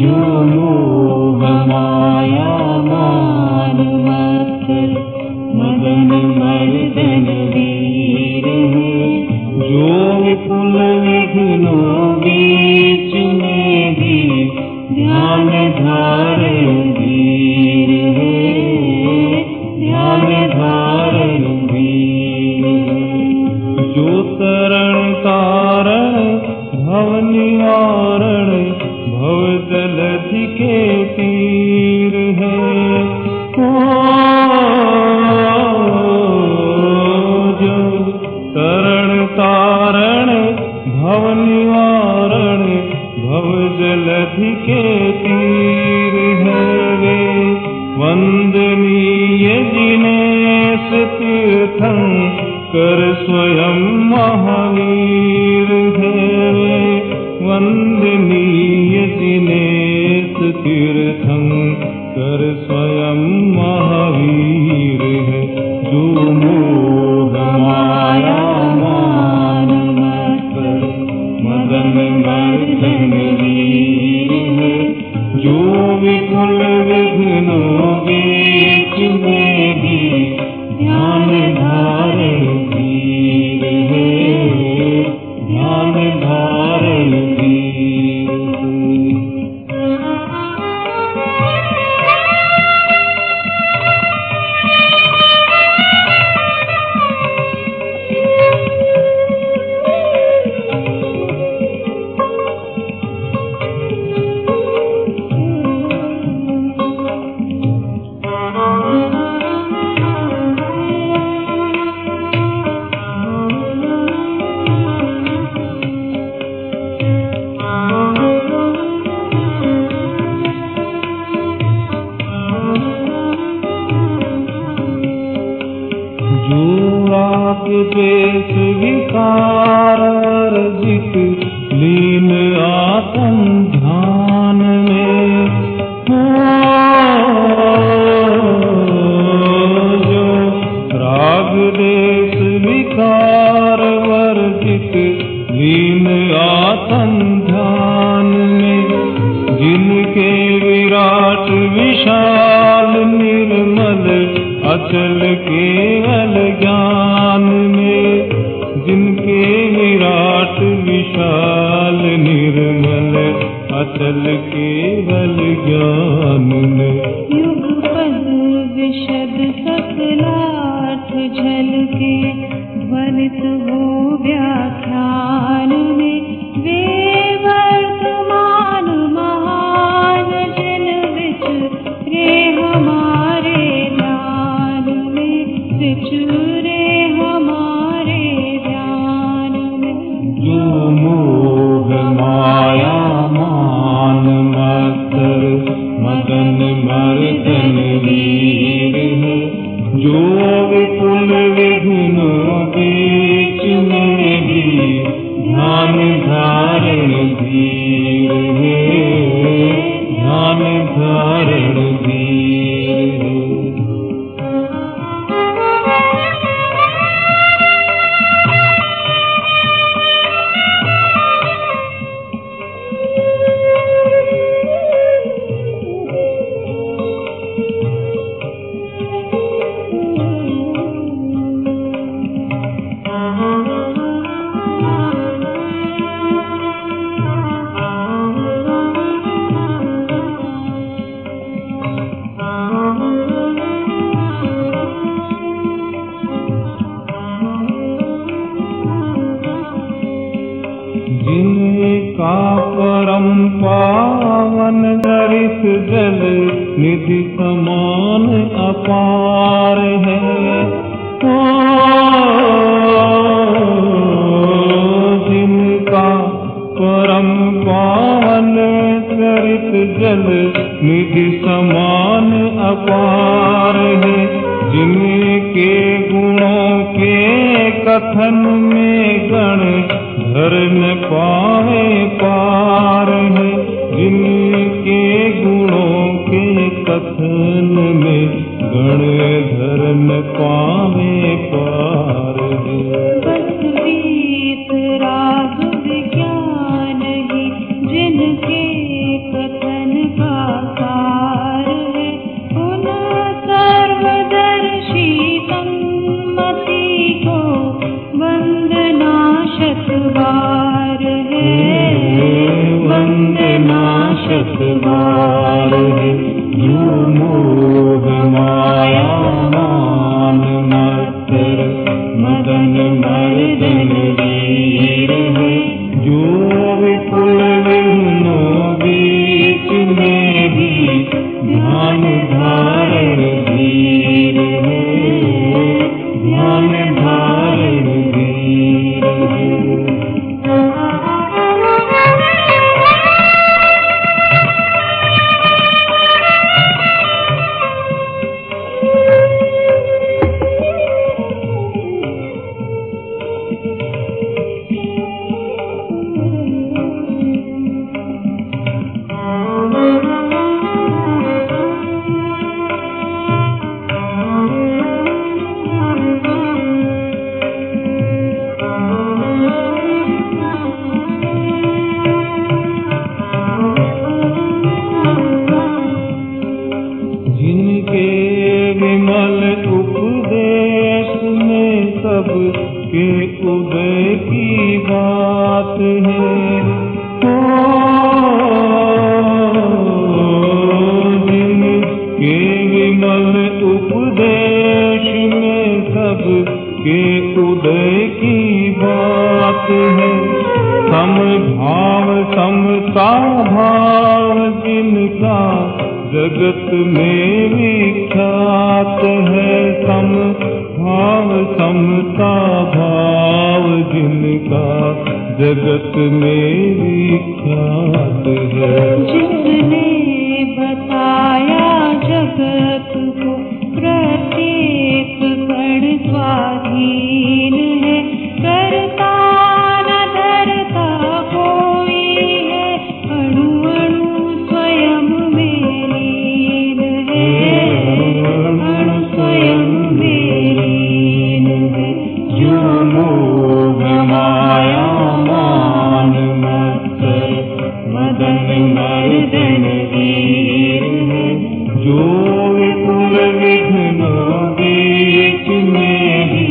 जो मोह माया मान मत्सर मदन मर्दन वीर है, जो विपुल विघ्नों बीच में भी ध्यान धारण वीर है, ध्यान धारण वीर है। जो तरण तारण भव निवारण भव जलधि के तीर है, जो तरण तारण भव निवारण भव जलधि के तीर है वे, वंदनीय जिनेश तीर्थंकर स्वयं महावीर है वे, वंदनीय दिनेश तीर्थंकर स्वयं महावीर है। जो मोह माया मान मत्सर मदन मर्दन वीर है, जो विपुल विघ्नों बीच में भी ध्यान धारण वीर है, ध्यान धारण वीर है। देश विकार अर्जित लीन आत्म ध्यान में, जो राग देश विकार वर्जित लीन आत्म ध्यान में, जिनके विराट विशाल निर्मल अचल केवल ज्ञान में, जिनके विराट विशाल निर्मल अचल केवल ज्ञान में, युगपद विशद सकलार्थ झलके ध्वनित हो व्याख्यान में, वे वर्तमान महान जन विचरे हमारे ध्यान में, विचरे हमारे ध्यान में। जो मोह माया मान मत्सर मदन मर्दन वीर है, जो विपुल विघ्नों बीच में भी ध्यान धारण वीर है, ध्यान धारण वीर है। जिनका परम पावन दरित जल निधि समान अपार है, जिनका परम पावन दरित जल निधि समान अपार है, जिनके गुणों के कथन में गण धर न पावे पार है, जिनके गुणों के कथन में गण धर न पावे पार है। बस गीत राग विज्ञान ही जिनके कथन पतवार है, जो मोह माया मान मात्र मदन मर्दन वीर है, जो विपुल विघ्नों बीच में भी ध्यान धारण धीर है, ध्यान धारण धीर है। जिनके विमल उपदेश में सबके उदय की बात है, जिनके विमल उपदेश में सबके उदय की बात है, समभाव समता भाव जिनका जगत में विख्यात है, समभाव समता भाव जिनका जगत में विख्यात है। जिसने बताया जगत को प्रत्येक कण स्वाधीन है, करता न धरता कोई है, अणु अणु स्वयं में लीन है, अणु स्वयं में लीन है, जो मोह माया मान मात्र मदन मर्दन वीर है, जो विपुल विघ्नों बीच में भी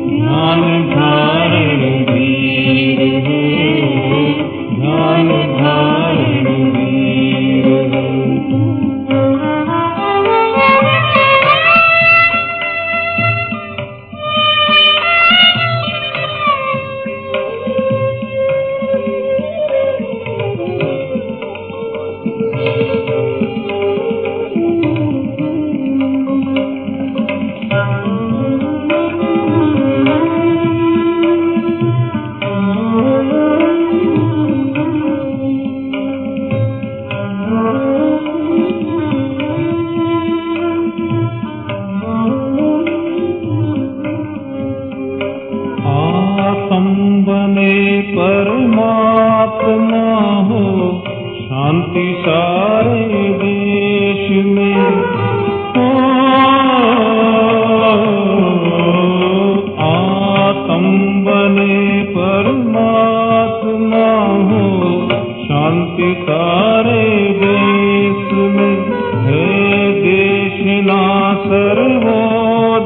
ध्यान धारण धीर है, ध्यान धारण धीर है। बने परमात्मा हो शांति सारे देश में, आत्म बने परमात्मा हो शांति सारे देश में, है देश ना सर्वोदयी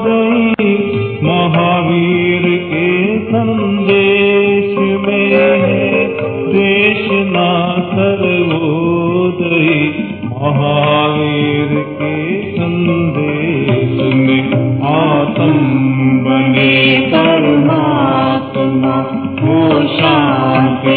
महावीर के संदेश में, है देश ना सर्वोदयी महावीर के संदेश में। आत्म बने परमात्मा हो शांति